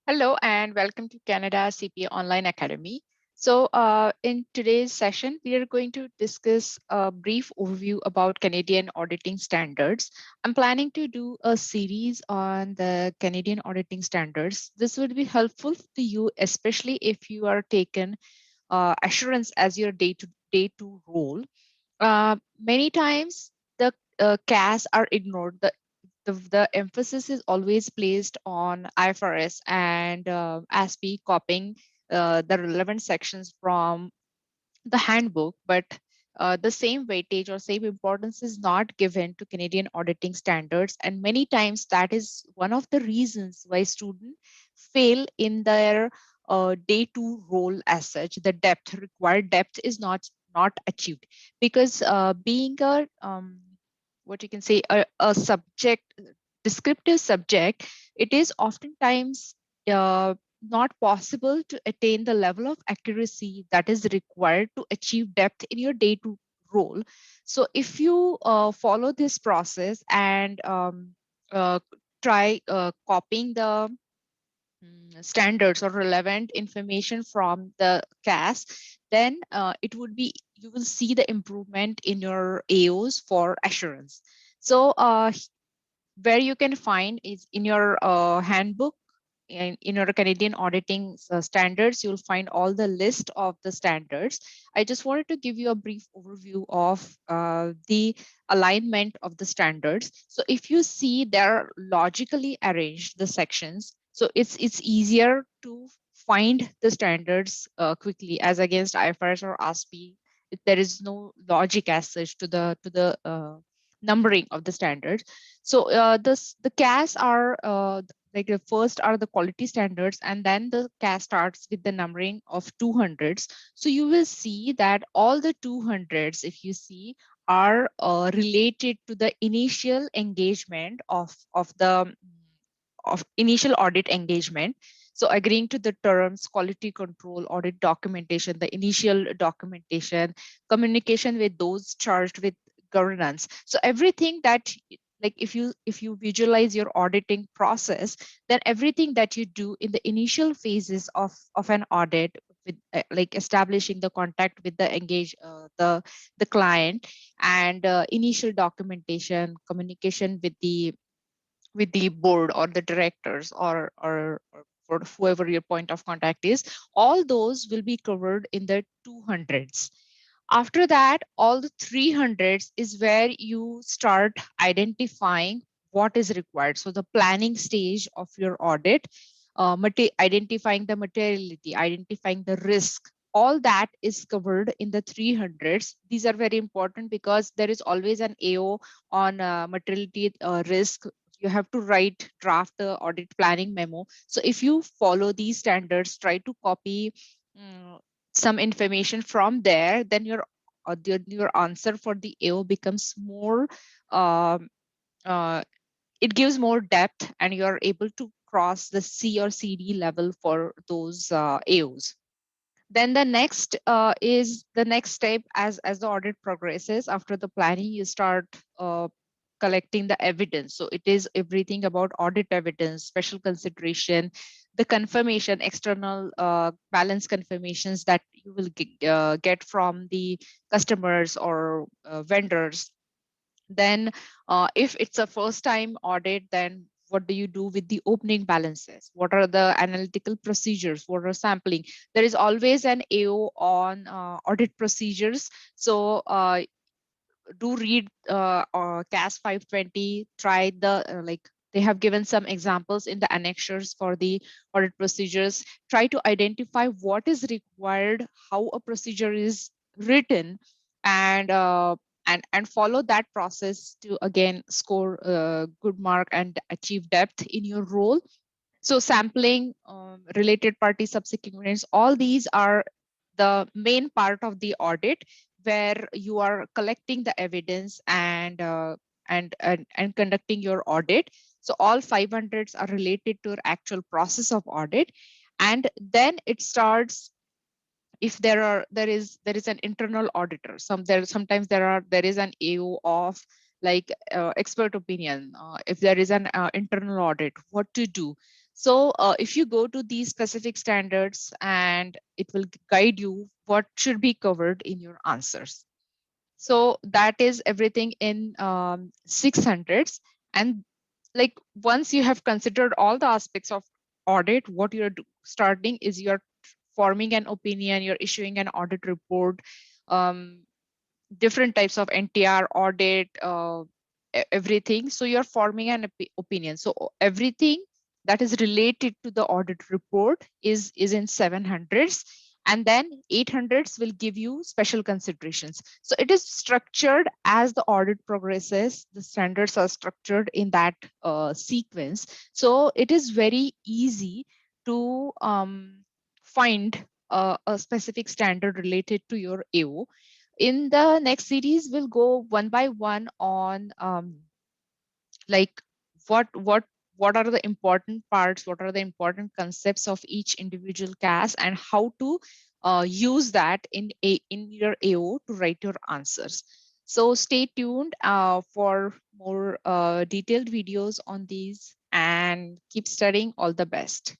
Hello and welcome to Canada CPA Online Academy. In today's session, we are going to discuss a brief overview about Canadian auditing standards. I'm planning to do a series on the Canadian auditing standards. This would be helpful to you, especially if you are taken assurance as your day to role. Many times the CAS are ignored. The emphasis is always placed on IFRS and ASPE copying the relevant sections from the handbook, but the same weightage or same importance is not given to Canadian auditing standards. And many times that is one of the reasons why students fail in their day two role as such. The required depth is not achieved because being a what you can say a subject descriptive subject, it is oftentimes not possible to attain the level of accuracy that is required to achieve depth in your day to role. So if you follow this process and uh, try copying the standards or relevant information from the CAS, then it would be you will see the improvement in your AOs for assurance. So where you can find is in your handbook in your Canadian auditing standards, you'll find all the list of the standards. I just wanted to give you a brief overview of the alignment of the standards. So if you see they're logically arranged, the sections, so it's easier to find the standards quickly as against IFRS or ASPE. There is no logic as such to the numbering of the standards. So the CAS are like the first are the quality standards, and then the CAS starts with the numbering of 200s. So you will see that all the 200s, if you see, are related to the initial engagement of initial audit engagement. So agreeing to the terms, quality control, audit documentation, the initial documentation, communication with those charged with governance. So everything that, like if you visualize your auditing process, then everything that you do in the initial phases of an audit, with like establishing the contact with the client, and initial documentation, communication with the board or the directors, or for whoever your point of contact is, all those will be covered in the 200s. After that, all the 300s is where you start identifying what is required. So the planning stage of your audit, identifying the materiality, identifying the risk, all that is covered in the 300s. These are very important because there is always an AO on materiality risk. You have to draft the audit planning memo. So if you follow these standards, try to copy some information from there, then your answer for the AO becomes more, um, uh, it gives more depth, and you're able to cross the C or CD level for those AOs. Then the next is the next step. As the audit progresses, after the planning, you start collecting the evidence. So it is everything about audit evidence, special consideration, the confirmation, external balance confirmations that you will get from the customers or vendors. Then if it's a first time audit, then what do you do with the opening balances? What are the analytical procedures? What are sampling? There is always an AO on audit procedures. So do read CAS 520, try the they have given some examples in the annexures for the audit procedures. Try to identify what is required, how a procedure is written, and follow that process to again score a good mark and achieve depth in your role. So sampling, related party subsequent, all these are the main part of the audit, where you are collecting the evidence and conducting your audit. So all 500s are related to your actual process of audit. And then it starts, if there is an internal auditor, sometimes there is an AO of like expert opinion. If there is an internal audit, what to do? So if you go to these specific standards, and it will guide you what should be covered in your answers. So that is everything in 600s. And like once you have considered all the aspects of audit, what you're starting is you're forming an opinion, you're issuing an audit report, um, different types of NTR audit, everything. So you're forming an opinion. So everything that is related to the audit report is in 700s, and then 800s will give you special considerations. So it is structured as the audit progresses. The standards are structured in that sequence. So it is very easy to find a specific standard related to your AO. In the next series, we'll go one by one on like what what what are the important parts, what are the important concepts of each individual CAS, and how to use that in your AO to write your answers. So stay tuned for more detailed videos on these, and keep studying. All the best.